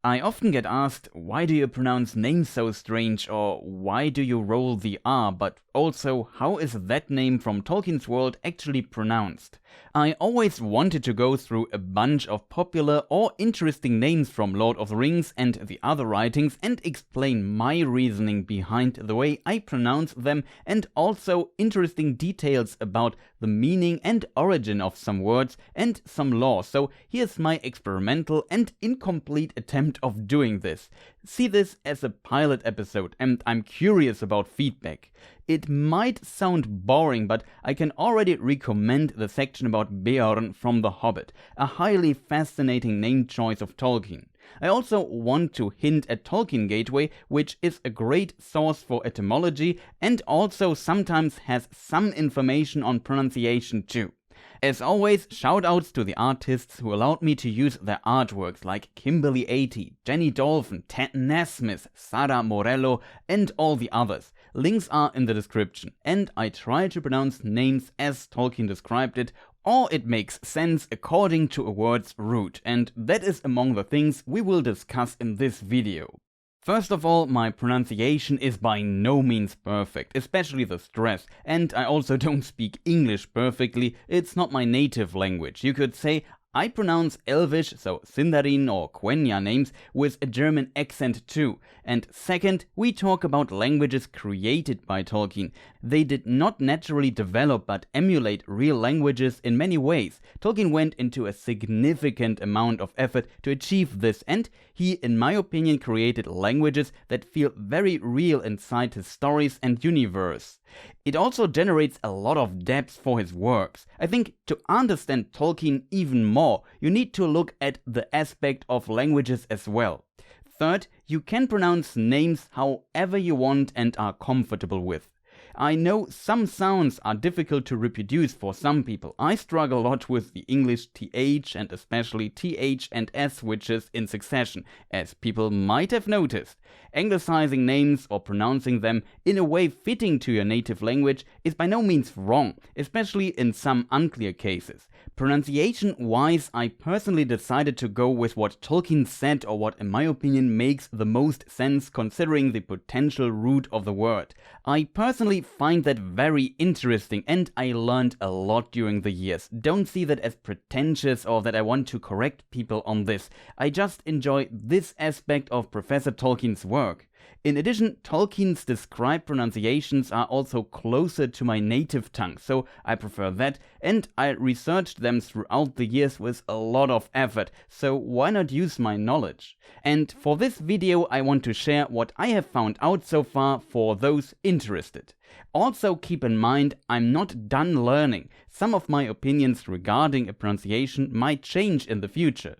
I often get asked, why do you pronounce names so strange, or why do you roll the R, but also, how is that name from Tolkien's world actually pronounced? I always wanted to go through a bunch of popular or interesting names from Lord of the Rings and the other writings and explain my reasoning behind the way I pronounce them, and also interesting details about the meaning and origin of some words and some lore. So here's my experimental and incomplete attempt of doing this. See this as a pilot episode, and I'm curious about feedback. It might sound boring, but I can already recommend the section about Beorn from The Hobbit, a highly fascinating name choice of Tolkien. I also want to hint at Tolkien Gateway, which is a great source for etymology and also sometimes has some information on pronunciation too. As always, shoutouts to the artists who allowed me to use their artworks like Kimberly80, Jenny Dolphin, Ted Nasmith, Sara Morello and all the others. Links are in the description, and I try to pronounce names as Tolkien described it, or it makes sense according to a word's root, and that is among the things we will discuss in this video. First of all, my pronunciation is by no means perfect, especially the stress, and I also don't speak English perfectly. It's not my native language. You could say I pronounce Elvish, so Sindarin or Quenya names, with a German accent too. And second, we talk about languages created by Tolkien. They did not naturally develop but emulate real languages in many ways. Tolkien went into a significant amount of effort to achieve this, and he, in my opinion, created languages that feel very real inside his stories and universe. It also generates a lot of depth for his works. I think to understand Tolkien even more, you need to look at the aspect of languages as well. Third, you can pronounce names however you want and are comfortable with. I know some sounds are difficult to reproduce for some people. I struggle a lot with the English TH and especially TH and S switches in succession, as people might have noticed. Anglicizing names or pronouncing them in a way fitting to your native language is by no means wrong, especially in some unclear cases. Pronunciation-wise, I personally decided to go with what Tolkien said, or what in my opinion makes the most sense considering the potential root of the word. I personally find that very interesting, and I learned a lot during the years. Don't see that as pretentious or that I want to correct people on this. I just enjoy this aspect of Professor Tolkien's work. In addition, Tolkien's described pronunciations are also closer to my native tongue, so I prefer that, and I researched them throughout the years with a lot of effort, so why not use my knowledge? And for this video I want to share what I have found out so far for those interested. Also keep in mind, I'm not done learning. Some of my opinions regarding a pronunciation might change in the future.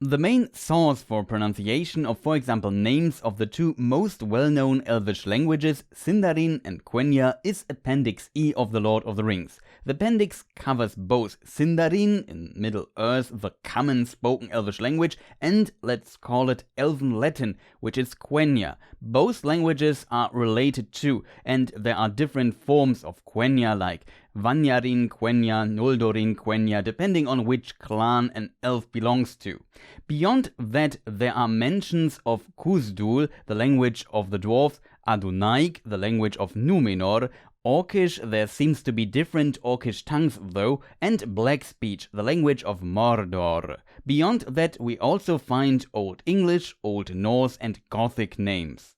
The main source for pronunciation of, for example, names of the two most well-known Elvish languages, Sindarin and Quenya, is Appendix E of the Lord of the Rings. The appendix covers both Sindarin, in Middle-earth, the common spoken Elvish language, and let's call it Elven Latin, which is Quenya. Both languages are related too, and there are different forms of Quenya like Vanyarin Quenya, Noldorin Quenya, depending on which clan an elf belongs to. Beyond that, there are mentions of Khuz'dul, the language of the dwarves, Adunaig, the language of Númenor, Orcish, there seems to be different Orcish tongues though, and Black Speech, the language of Mordor. Beyond that, we also find Old English, Old Norse and Gothic names.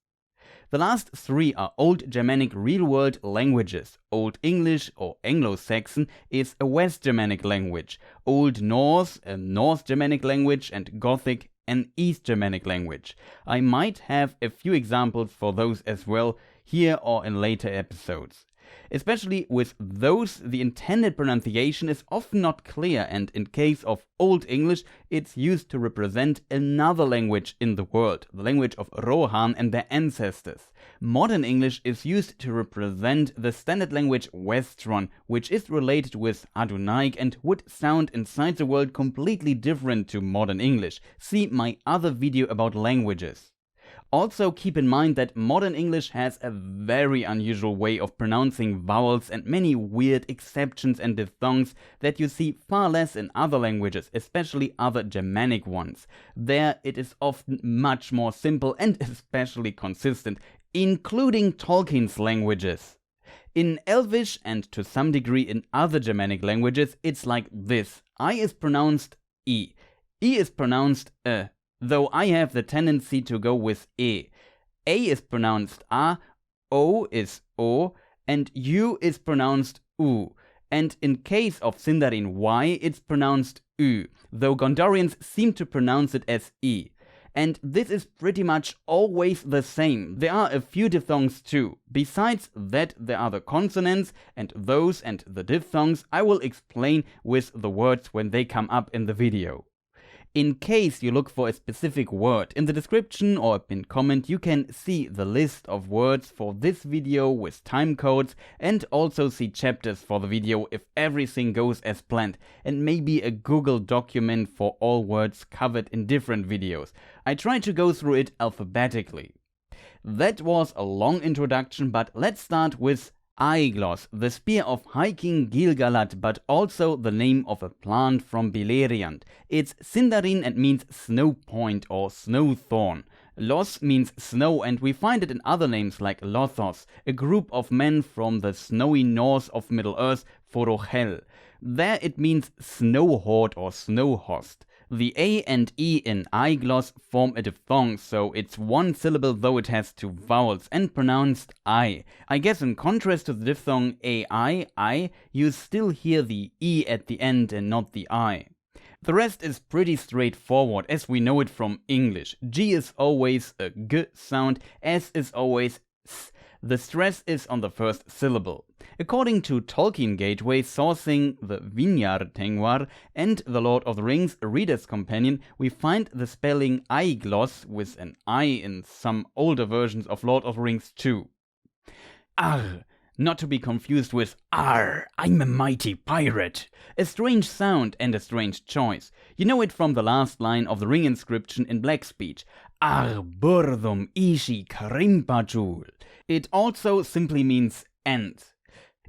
The last three are Old Germanic real-world languages. Old English or Anglo-Saxon is a West Germanic language, Old Norse a North Germanic language, and Gothic an East Germanic language. I might have a few examples for those as well here or in later episodes. Especially with those, the intended pronunciation is often not clear, and in case of Old English, it's used to represent another language in the world, the language of Rohan and their ancestors. Modern English is used to represent the standard language Westron, which is related with Adunaig and would sound inside the world completely different to modern English. See my other video about languages. Also keep in mind that modern English has a very unusual way of pronouncing vowels and many weird exceptions and diphthongs that you see far less in other languages, especially other Germanic ones. There it is often much more simple and especially consistent, including Tolkien's languages. In Elvish and to some degree in other Germanic languages, it's like this. I is pronounced I. I is pronounced though I have the tendency to go with E. A is pronounced A, O is O, and U is pronounced U. And in case of Sindarin Y, it's pronounced U, though Gondorians seem to pronounce it as I. And this is pretty much always the same. There are a few diphthongs too. Besides that, there are the consonants, and those and the diphthongs I will explain with the words when they come up in the video. In case you look for a specific word, in the description or a pinned comment you can see the list of words for this video with time codes and also see chapters for the video if everything goes as planned, and maybe a Google document for all words covered in different videos. I try to go through it alphabetically. That was a long introduction, but let's start with Aiglos, the spear of High King Gil-galad, but also the name of a plant from Beleriand. It's Sindarin and means snow point or snow thorn. Los means snow, and we find it in other names like Lothos, a group of men from the snowy north of Middle-earth, Forochel. There it means snow horde or snow host. The A and E in Aiglos form a diphthong, so it's one syllable though it has two vowels and pronounced I. I guess in contrast to the diphthong I, you still hear the E at the end and not the I. The rest is pretty straightforward as we know it from English. G is always a G sound, S is always S. The stress is on the first syllable. According to Tolkien Gateway, sourcing the Vinyar Tengwar and The Lord of the Rings, A Reader's Companion, we find the spelling Aiglos with an I in some older versions of Lord of the Rings too. Arr, not to be confused with Arr, I'm a mighty pirate. A strange sound and a strange choice. You know it from the last line of the ring inscription in Black Speech. Arr burdum ishi krimpajul. It also simply means end.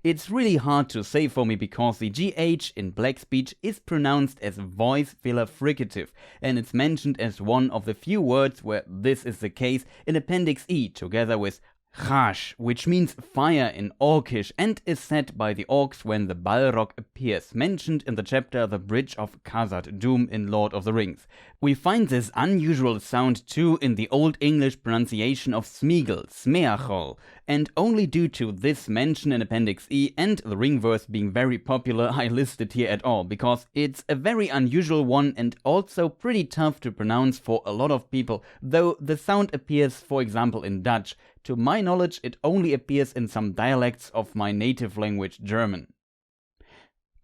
It's really hard to say for me because the GH in Black Speech is pronounced as voice filler fricative, and it's mentioned as one of the few words where this is the case in Appendix E together with Chash, which means fire in Orcish and is said by the orcs when the Balrog appears, mentioned in the chapter The Bridge of Khazad-dûm in Lord of the Rings. We find this unusual sound too in the Old English pronunciation of Smeagol, Smeagol, and only due to this mention in Appendix E and the ring verse being very popular I list it here at all, because it's a very unusual one and also pretty tough to pronounce for a lot of people, though the sound appears for example in Dutch. To my knowledge, it only appears in some dialects of my native language, German.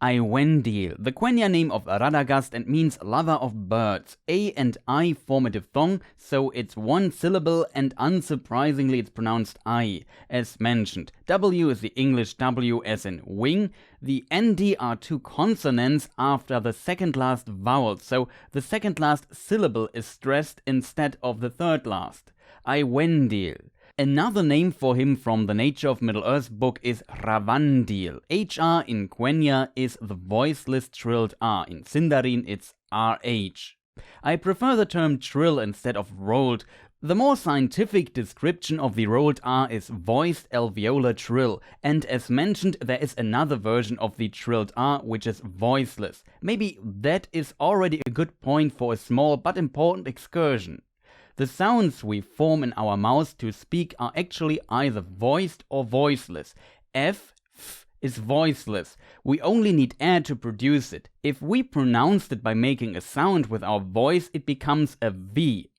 Aiwendil, the Quenya name of Radagast and means lover of birds. A and I form a diphthong, so it's one syllable and unsurprisingly it's pronounced I, as mentioned. W is the English W as in wing. The ND are two consonants after the second last vowel, so the second last syllable is stressed instead of the third last. Aiwendil. Another name for him from the Nature of Middle-earth book is Ravandil. HR in Quenya is the voiceless trilled R. In Sindarin it's RH. I prefer the term trill instead of rolled. The more scientific description of the rolled R is voiced alveolar trill, and as mentioned there is another version of the trilled R which is voiceless. Maybe that is already a good point for a small but important excursion. The sounds we form in our mouths to speak are actually either voiced or voiceless. F is voiceless. We only need air to produce it. If we pronounced it by making a sound with our voice, it becomes a V,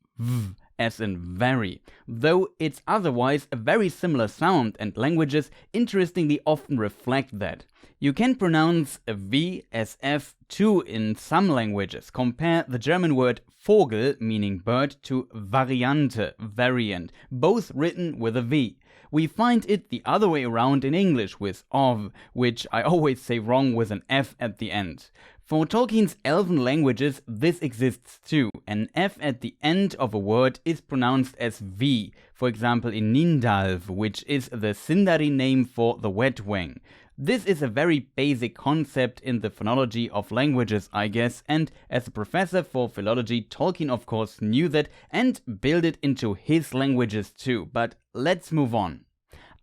as in very, though it's otherwise a very similar sound, and languages interestingly often reflect that. You can pronounce a V as F too in some languages. Compare the German word Vogel, meaning bird, to Variante, variant, both written with a V. We find it the other way around in English with ov, which I always say wrong with an F at the end. For Tolkien's elven languages, this exists too. An F at the end of a word is pronounced as V, for example in Nindalv, which is the Sindarin name for the wetwing. This is a very basic concept in the phonology of languages, I guess, and as a professor for philology, Tolkien of course knew that and built it into his languages too. But let's move on.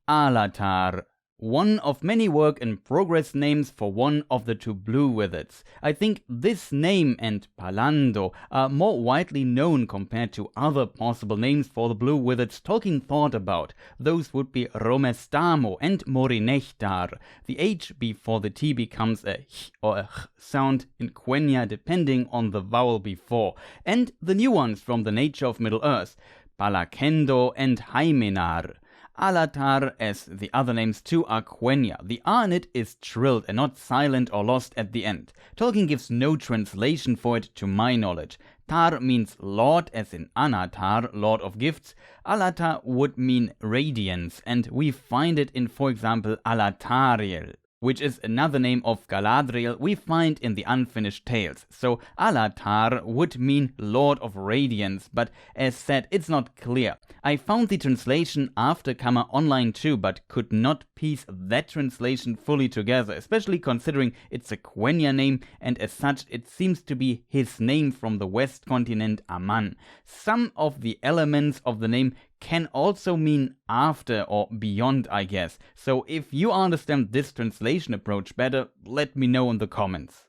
Alatar. One of many work in progress names for one of the two blue wizards. I think this name and Palando are more widely known compared to other possible names for the blue wizards Tolkien thought about. Those would be Romestamo and Morinehtar. The H before the T becomes a H or a H sound in Quenya depending on the vowel before. And the new ones from the nature of Middle-earth, Palakendo and Hymenar. Alatar, as the other names too, are Quenya. The R in it is trilled and not silent or lost at the end. Tolkien gives no translation for it to my knowledge. Tar means Lord, as in Annatar, Lord of Gifts. Alatar would mean radiance, and we find it in, for example, Alatariel, which is another name of Galadriel we find in the Unfinished Tales. So Alatar would mean Lord of Radiance, but as said, it's not clear. I found the translation after Kammer online too, but could not piece that translation fully together, especially considering it's a Quenya name, and as such it seems to be his name from the west continent Aman. Some of the elements of the name can also mean after or beyond, I guess. So if you understand this translation approach better, let me know in the comments.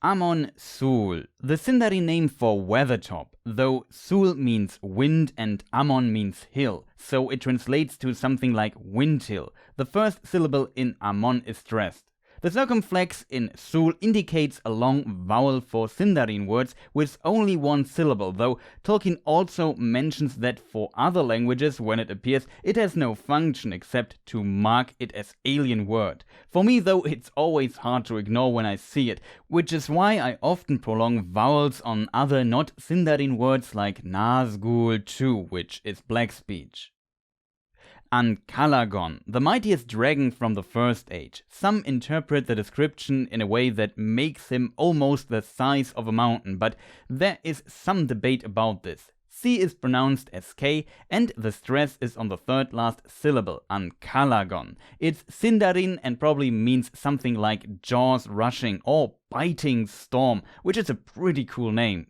Amon Sûl, the Sindarin name for Weathertop, though Sûl means wind and Amon means hill, so it translates to something like windhill. The first syllable in Amon is stressed. The circumflex in Sûl indicates a long vowel for Sindarin words with only one syllable, though Tolkien also mentions that for other languages, when it appears, it has no function except to mark it as alien word. For me, though, it's always hard to ignore when I see it, which is why I often prolong vowels on other not Sindarin words like Nazgul too, which is black speech. Ancalagon, the mightiest dragon from the First Age. Some interpret the description in a way that makes him almost the size of a mountain, but there is some debate about this. C is pronounced as K, and the stress is on the third last syllable, Ancalagon. It's Sindarin and probably means something like jaws rushing or biting storm, which is a pretty cool name.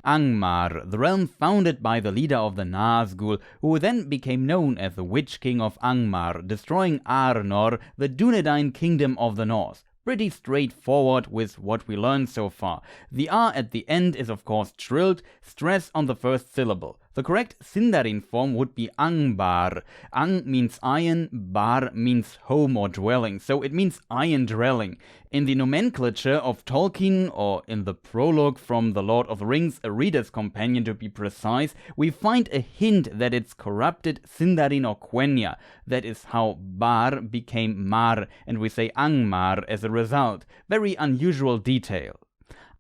Angmar, the realm founded by the leader of the Nazgul, who then became known as the Witch King of Angmar, destroying Arnor, the Dunedain kingdom of the north. Pretty straightforward with what we learned so far. The R at the end is of course trilled, stress on the first syllable. The correct Sindarin form would be Angbar. Ang means iron, bar means home or dwelling, so it means iron dwelling. In the nomenclature of Tolkien, or in the prologue from The Lord of the Rings, A Reader's Companion to be precise, we find a hint that it's corrupted Sindarin or Quenya. That is how Bar became Mar, and we say Angmar as a result. Very unusual detail.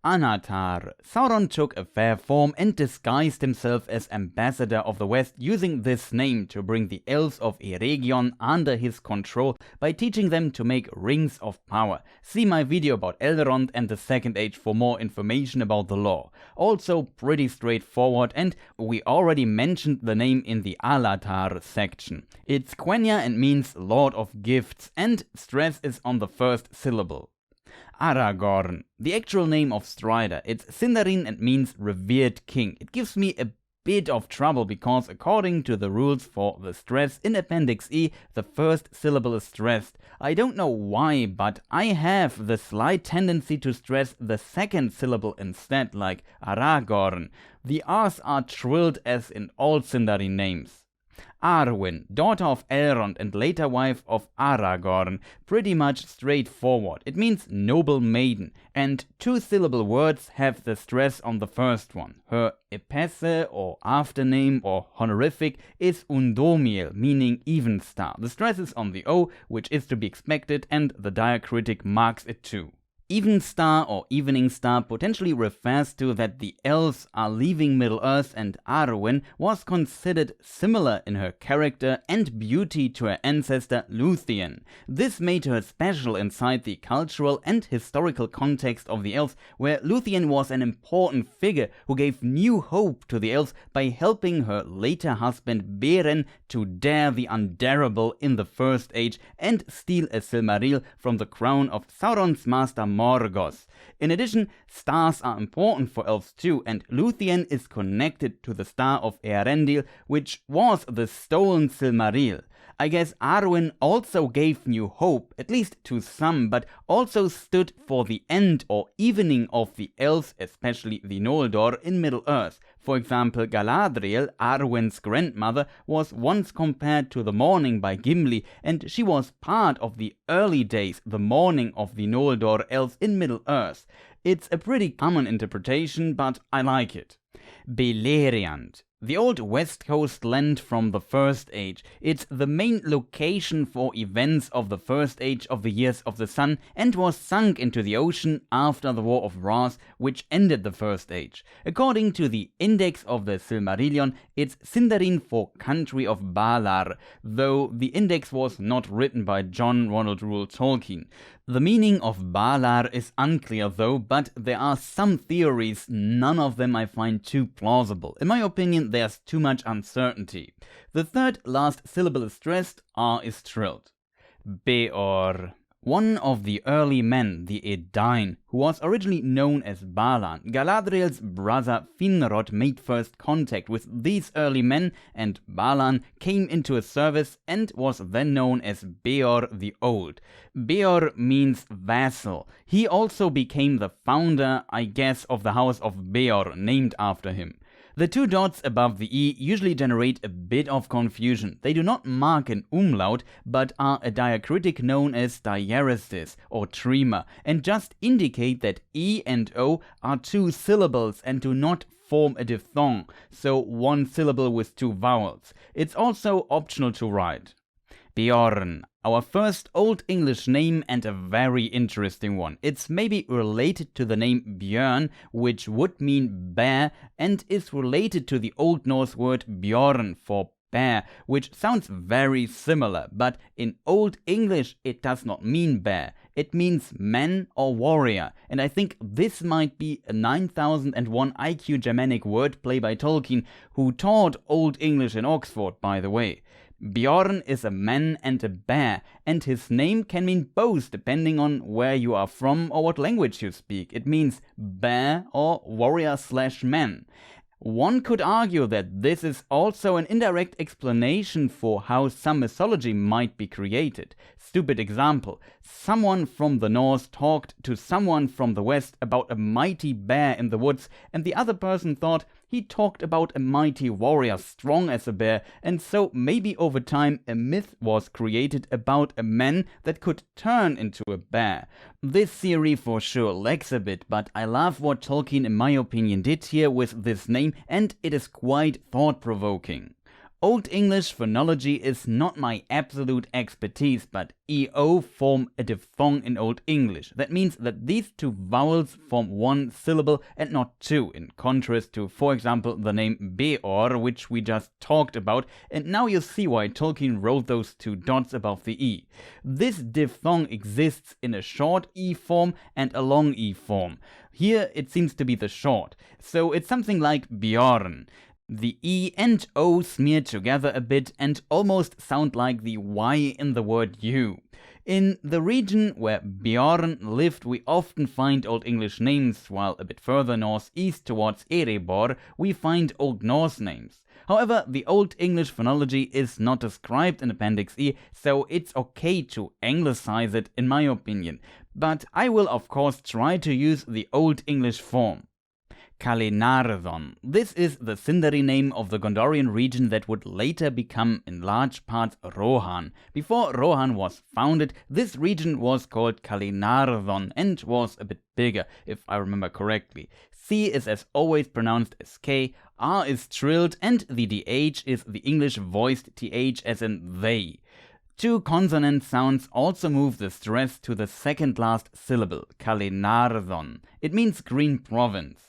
Annatar. Sauron took a fair form and disguised himself as ambassador of the West, using this name to bring the elves of Eregion under his control by teaching them to make rings of power. See my video about Elrond and the Second Age for more information about the lore. Also pretty straightforward, and we already mentioned the name in the Alatar section. It's Quenya and means Lord of Gifts, and stress is on the first syllable. Aragorn, the actual name of Strider. It's Sindarin and means revered king. It gives me a bit of trouble because according to the rules for the stress in Appendix E, the first syllable is stressed. I don't know why, but I have the slight tendency to stress the second syllable instead, like Aragorn. The R's are trilled as in all Sindarin names. Arwen, daughter of Elrond and later wife of Aragorn, pretty much straightforward. It means noble maiden, and two-syllable words have the stress on the first one. Her epesse or aftername or honorific is Undómiel, meaning even star. The stress is on the O, which is to be expected, and the diacritic marks it too. Even star or evening star potentially refers to that the elves are leaving Middle-earth, and Arwen was considered similar in her character and beauty to her ancestor Lúthien. This made her special inside the cultural and historical context of the elves, where Lúthien was an important figure who gave new hope to the elves by helping her later husband Beorn to dare the undareable in the First Age and steal a Silmaril from the crown of Sauron's master Morgoth. In addition, stars are important for elves too, and Lúthien is connected to the star of Eärendil, which was the stolen Silmaril. I guess Arwen also gave new hope, at least to some, but also stood for the end or evening of the elves, especially the Noldor, in Middle-earth. For example, Galadriel, Arwen's grandmother, was once compared to the morning by Gimli, and she was part of the early days, the morning of the Noldor elves in Middle-earth. It's a pretty common interpretation, but I like it. Beleriand. The old west coast land from the First Age. It's the main location for events of the First Age of the Years of the Sun and was sunk into the ocean after the War of Wrath, which ended the First Age. According to the index of the Silmarillion, it's Sindarin for country of Valar, though the index was not written by John Ronald Reuel Tolkien. The meaning of Valar is unclear though, but there are some theories, none of them I find too plausible. In my opinion, there's too much uncertainty. The third last syllable is stressed, R is trilled. Beor. One of the early men, the Edain, who was originally known as Balan. Galadriel's brother Finrod made first contact with these early men, and Balan came into his service and was then known as Beor the Old. Beor means vassal. He also became the founder, I guess, of the house of Beor, named after him. The two dots above the E usually generate a bit of confusion. They do not mark an umlaut, but are a diacritic known as diaeresis or trema, and just indicate that E and O are two syllables and do not form a diphthong, so one syllable with two vowels. It's also optional to write. Beorn, our first Old English name and a very interesting one. It's maybe related to the name Björn, which would mean bear, and is related to the Old Norse word Bjorn for bear, which sounds very similar, but in Old English it does not mean bear. It means man or warrior, and I think this might be a 9001 IQ Germanic wordplay by Tolkien, who taught Old English in Oxford, by the way. Beorn is a man and a bear, and his name can mean both depending on where you are from or what language you speak. It means bear or warrior/man. One could argue that this is also an indirect explanation for how some mythology might be created. Stupid example. Someone from the north talked to someone from the west about a mighty bear in the woods, and the other person thought he talked about a mighty warrior strong as a bear, and so maybe over time a myth was created about a man that could turn into a bear. This theory for sure lacks a bit, but I love what Tolkien in my opinion did here with this name, and it is quite thought-provoking. Old English phonology is not my absolute expertise, but EO form a diphthong in Old English. That means that these two vowels form one syllable and not two, in contrast to, for example, the name Beor, which we just talked about, and now you see why Tolkien wrote those two dots above the E. This diphthong exists in a short E form and a long E form. Here it seems to be the short, so it's something like Bjorn. The E and O smear together a bit and almost sound like the Y in the word you. In the region where Beorn lived, we often find Old English names, while a bit further northeast towards Erebor, we find Old Norse names. However, the Old English phonology is not described in Appendix E, so it's okay to anglicize it in my opinion. But I will of course try to use the Old English form. Calenardhon. This is the Sindari name of the Gondorian region that would later become in large parts Rohan. Before Rohan was founded, this region was called Calenardhon and was a bit bigger, if I remember correctly. C is as always pronounced as K, R is trilled, and the DH is the English voiced TH as in they. Two consonant sounds also move the stress to the second last syllable, Calenardhon. It means green province.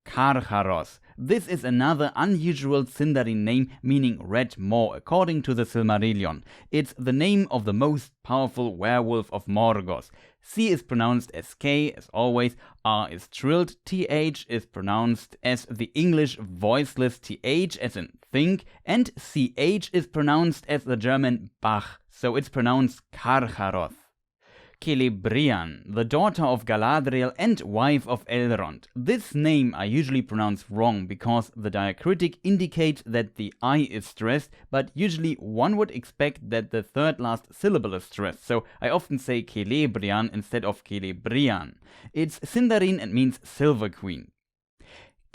Carcharoth. This is another unusual Sindarin name meaning red moor, according to the Silmarillion. It's the name of the most powerful werewolf of Morgoth. C is pronounced as K, as always. R is trilled. TH is pronounced as the English voiceless TH, as in think. And CH is pronounced as the German Bach, so it's pronounced Carcharoth. Celebrían, the daughter of Galadriel and wife of Elrond. This name I usually pronounce wrong because the diacritic indicates that the I is stressed, but usually one would expect that the third last syllable is stressed, so I often say Celebrian instead of Celebrian. It's Sindarin and means Silver Queen.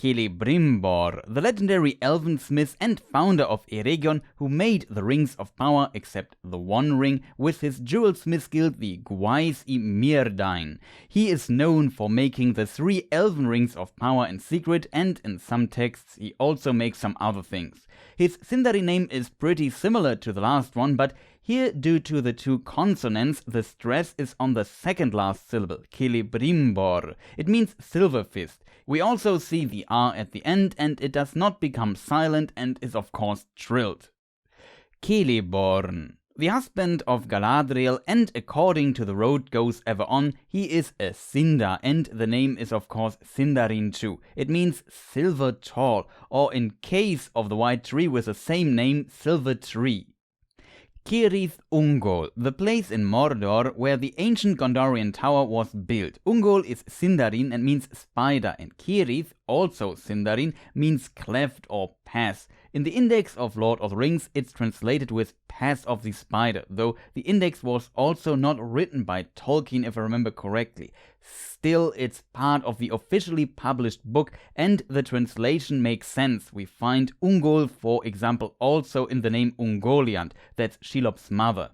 Celebrimbor, the legendary elven smith and founder of Eregion, who made the Rings of Power, except the One Ring, with his jewel smith guild, the Gwais I Myrdain. He is known for making the 3 elven Rings of Power in secret, and in some texts he also makes some other things. His Sindarin name is pretty similar to the last one, but here, due to the 2 consonants, the stress is on the second last syllable, Celebrimbor. It means silver fist. We also see the R at the end, and it does not become silent and is of course trilled. Celeborn, the husband of Galadriel, and according to The Road Goes Ever On, he is a Sindar, and the name is of course Sindarin too. It means silver tall, or in case of the white tree with the same name, silver tree. Cirith Ungol, the place in Mordor where the ancient Gondorian tower was built. Ungol is Sindarin and means spider, and Cirith, also Sindarin, means cleft or pass. In the index of Lord of the Rings, it's translated with Pass of the Spider, though the index was also not written by Tolkien if I remember correctly. Still, it's part of the officially published book, and the translation makes sense. We find Ungol, for example, also in the name Ungoliant, that's Shelob's mother.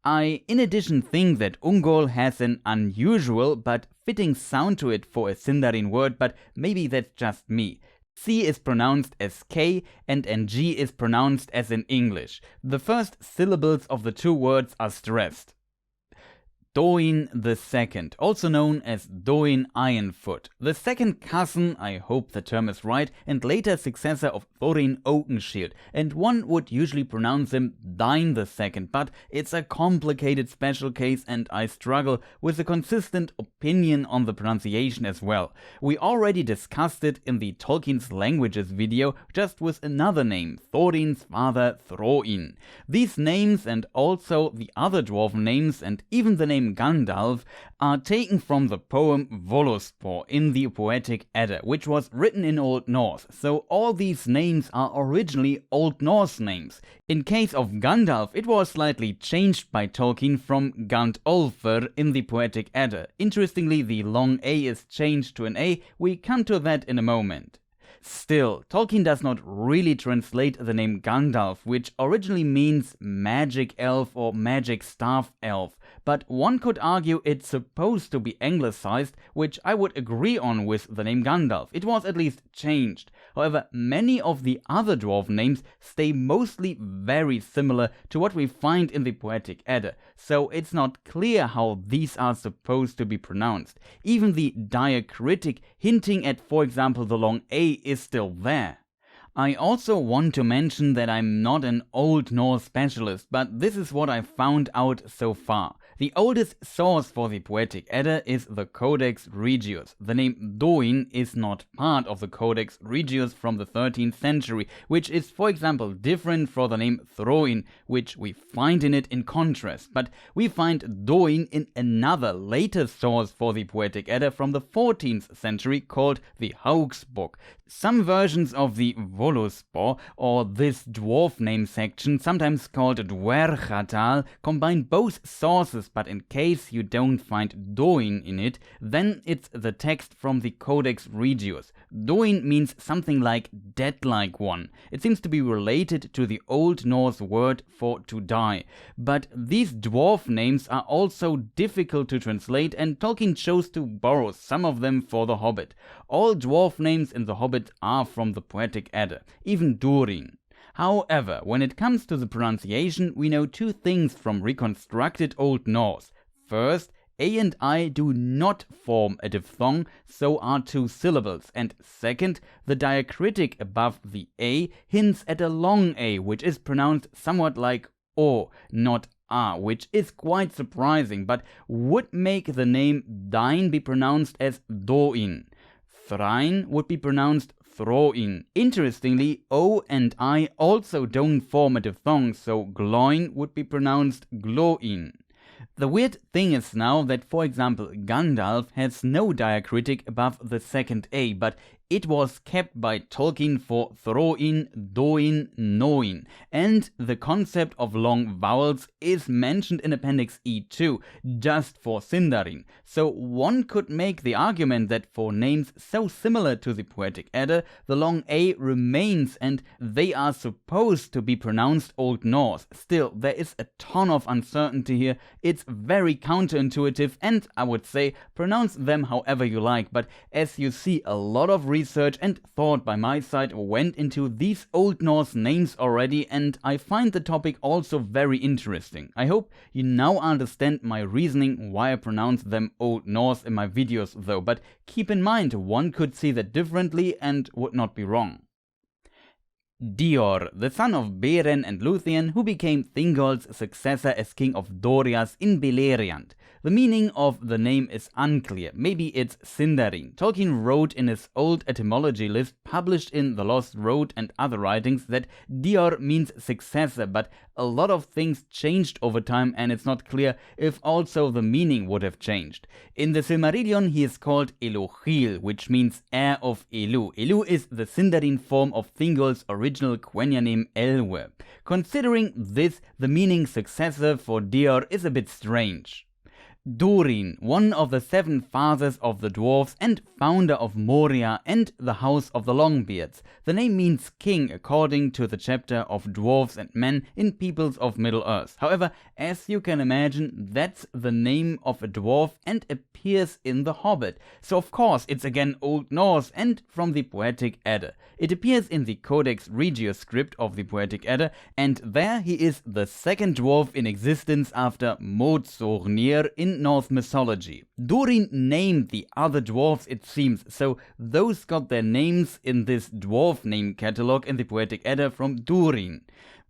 I, in addition, think that Ungol has an unusual but fitting sound to it for a Sindarin word, but maybe that's just me. C is pronounced as K and NG is pronounced as in English. The first syllables of the 2 words are stressed. Dáin II, also known as Dáin Ironfoot, the second cousin, I hope the term is right, and later successor of Thorin Oakenshield, and one would usually pronounce him Dáin II, but it's a complicated special case and I struggle with a consistent opinion on the pronunciation as well. We already discussed it in the Tolkien's Languages video, just with another name, Thorin's father Thróin. These names and also the other dwarven names and even the name Gandalf are taken from the poem Völuspá in the Poetic Edda, which was written in Old Norse, so all these names are originally Old Norse names. In case of Gandalf, it was slightly changed by Tolkien from Gandolfr in the Poetic Edda. Interestingly, the long A is changed to an A, we come to that in a moment. Still, Tolkien does not really translate the name Gandalf, which originally means magic elf or magic staff elf, but one could argue it's supposed to be anglicized, which I would agree on with the name Gandalf. It was at least changed. However, many of the other dwarf names stay mostly very similar to what we find in the Poetic Edda, so it's not clear how these are supposed to be pronounced. Even the diacritic hinting at, for example, the long A is still there. I also want to mention that I'm not an Old Norse specialist, but this is what I found out so far. The oldest source for the Poetic Edda is the Codex Regius. The name Dáin is not part of the Codex Regius from the 13th century, which is, for example, different from the name Thróin, which we find in it in contrast. But we find Dáin in another later source for the Poetic Edda from the 14th century called the Hauksbok. Some versions of the Völuspá, or this dwarf name section, sometimes called Dwergatal, combine both sources, but in case you don't find Dáin in it, then it's the text from the Codex Regius. Dáin means something like dead-like one. It seems to be related to the Old Norse word for to die. But these dwarf names are also difficult to translate, and Tolkien chose to borrow some of them for The Hobbit. All dwarf names in The Hobbit are from the Poetic Edda, even Durin. However, when it comes to the pronunciation, we know two things from reconstructed Old Norse. First, A and I do not form a diphthong, so are two syllables. And second, the diacritic above the A hints at a long A, which is pronounced somewhat like O, not A, which is quite surprising, but would make the name Dáin be pronounced as Dóin. Thrain would be pronounced Throin. Interestingly, O and I also don't form a diphthong, so Gloin would be pronounced Gloin. The weird thing is now that, for example, Gandalf has no diacritic above the second A, but it was kept by Tolkien for Throin, Doin, Noin, and the concept of long vowels is mentioned in Appendix E too, just for Sindarin. So one could make the argument that for names so similar to the Poetic Edda, the long A remains and they are supposed to be pronounced Old Norse. Still, there is a ton of uncertainty here. It's very counterintuitive, and I would say pronounce them however you like, but as you see, a lot of research and thought by my side went into these Old Norse names already, and I find the topic also very interesting. I hope you now understand my reasoning why I pronounce them Old Norse in my videos though, but keep in mind one could see that differently and would not be wrong. Deor, the son of Beorn and Lúthien, who became Thingol's successor as king of Doriath in Beleriand. The meaning of the name is unclear. Maybe it's Sindarin. Tolkien wrote in his old etymology list published in The Lost Road and other writings that Deor means successor, but a lot of things changed over time and it's not clear if also the meaning would have changed. In the Silmarillion he is called Elohil, which means heir of Elu. Elu is the Sindarin form of Thingol's original Quenya name Elwë. Considering this, the meaning successor for Deor is a bit strange. Durin, one of the 7 fathers of the dwarves and founder of Moria and the House of the Longbeards. The name means king according to the chapter of dwarves and men in Peoples of Middle-earth. However, as you can imagine, that's the name of a dwarf and appears in The Hobbit. So of course it's again Old Norse and from the Poetic Edda. It appears in the Codex Regius script of the Poetic Edda, and there he is the second dwarf in existence after Modsognir in Norse mythology. Durin named the other dwarfs, it seems, so those got their names in this dwarf name catalog in the Poetic Edda from Durin.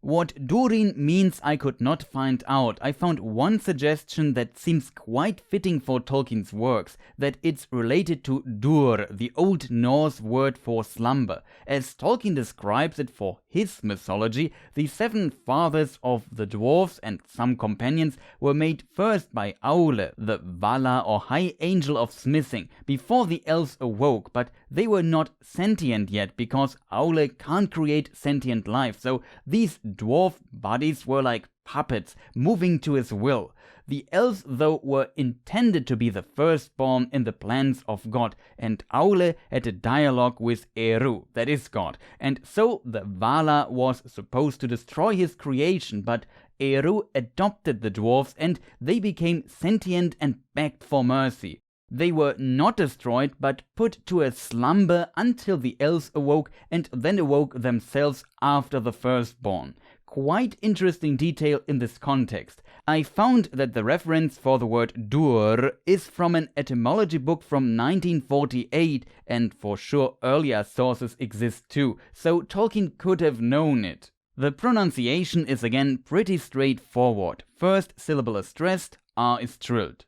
What Durin means I could not find out. I found one suggestion that seems quite fitting for Tolkien's works, that it's related to Dur, the Old Norse word for slumber. As Tolkien describes it for his mythology, the 7 fathers of the dwarves and some companions were made first by Aule, the Vala or High Angel of Smithing, before the elves awoke, but they were not sentient yet because Aule can't create sentient life, so these dwarf bodies were like puppets moving to his will. The elves, though, were intended to be the firstborn in the plans of God, and Aule had a dialogue with Eru, that is God, and so the Vala was supposed to destroy his creation, but Eru adopted the dwarves and they became sentient and begged for mercy. They were not destroyed, but put to a slumber until the elves awoke and then awoke themselves after the firstborn. Quite interesting detail in this context. I found that the reference for the word Dur is from an etymology book from 1948, and for sure earlier sources exist too, so Tolkien could have known it. The pronunciation is again pretty straightforward. First syllable is stressed, R is trilled.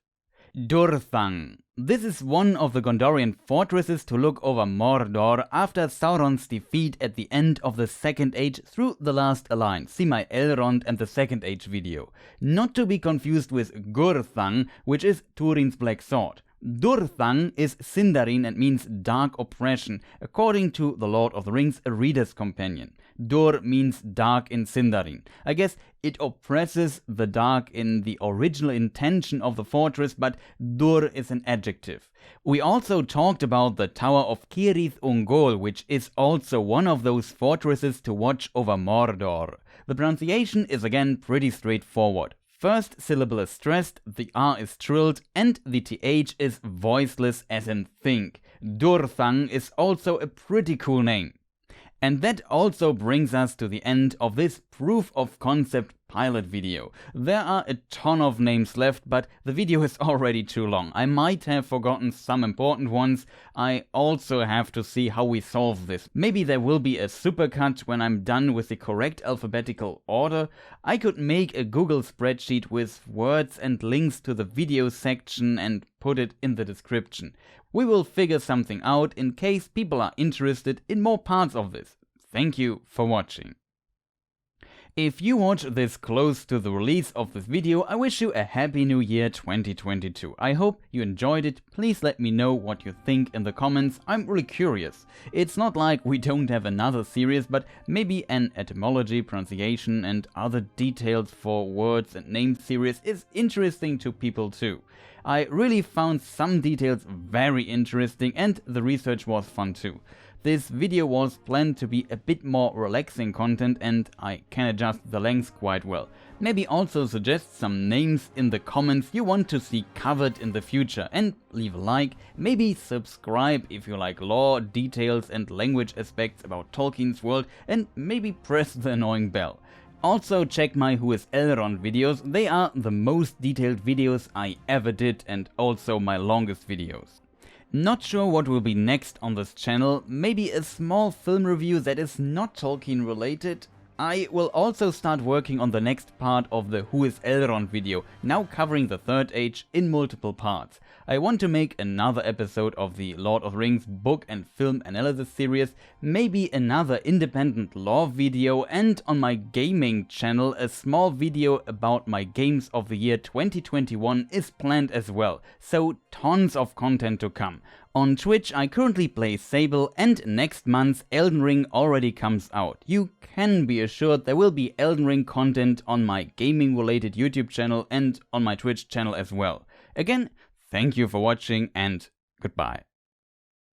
Durthang. This is one of the Gondorian fortresses to look over Mordor after Sauron's defeat at the end of the Second Age through the Last Alliance. See my Elrond and the Second Age video. Not to be confused with Gurthang, which is Túrin's black sword. Durthang is Sindarin and means dark oppression, according to The Lord of the Rings, A Reader's Companion. Dur means dark in Sindarin. I guess it oppresses the dark in the original intention of the fortress, but Dur is an adjective. We also talked about the Tower of Cirith Ungol, which is also one of those fortresses to watch over Mordor. The pronunciation is again pretty straightforward. First syllable is stressed, the R is trilled, and the TH is voiceless as in think. Durthang is also a pretty cool name. And that also brings us to the end of this proof of concept pilot video. There are a ton of names left, but the video is already too long. I might have forgotten some important ones. I also have to see how we solve this. Maybe there will be a supercut when I'm done with the correct alphabetical order. I could make a Google spreadsheet with words and links to the video section and put it in the description. We will figure something out in case people are interested in more parts of this. Thank you for watching. If you watch this close to the release of this video, I wish you a happy new year 2022. I hope you enjoyed it. Please let me know what you think in the comments. I'm really curious. It's not like we don't have another series, but maybe an etymology, pronunciation and other details for words and names series is interesting to people too. I really found some details very interesting and the research was fun too. This video was planned to be a bit more relaxing content and I can adjust the length quite well. Maybe also suggest some names in the comments you want to see covered in the future and leave a like, maybe subscribe if you like lore, details and language aspects about Tolkien's world and maybe press the annoying bell. Also check my Who is Elrond videos, they are the most detailed videos I ever did and also my longest videos. Not sure what will be next on this channel, maybe a small film review that is not Tolkien related. I will also start working on the next part of the Who is Elrond video, now covering the Third Age in multiple parts. I want to make another episode of the Lord of the Rings book and film analysis series, maybe another independent lore video, and on my gaming channel a small video about my games of the year 2021 is planned as well, so tons of content to come. On Twitch I currently play Sable and next month Elden Ring already comes out. You can be assured there will be Elden Ring content on my gaming related YouTube channel and on my Twitch channel as well. Again, thank you for watching and goodbye.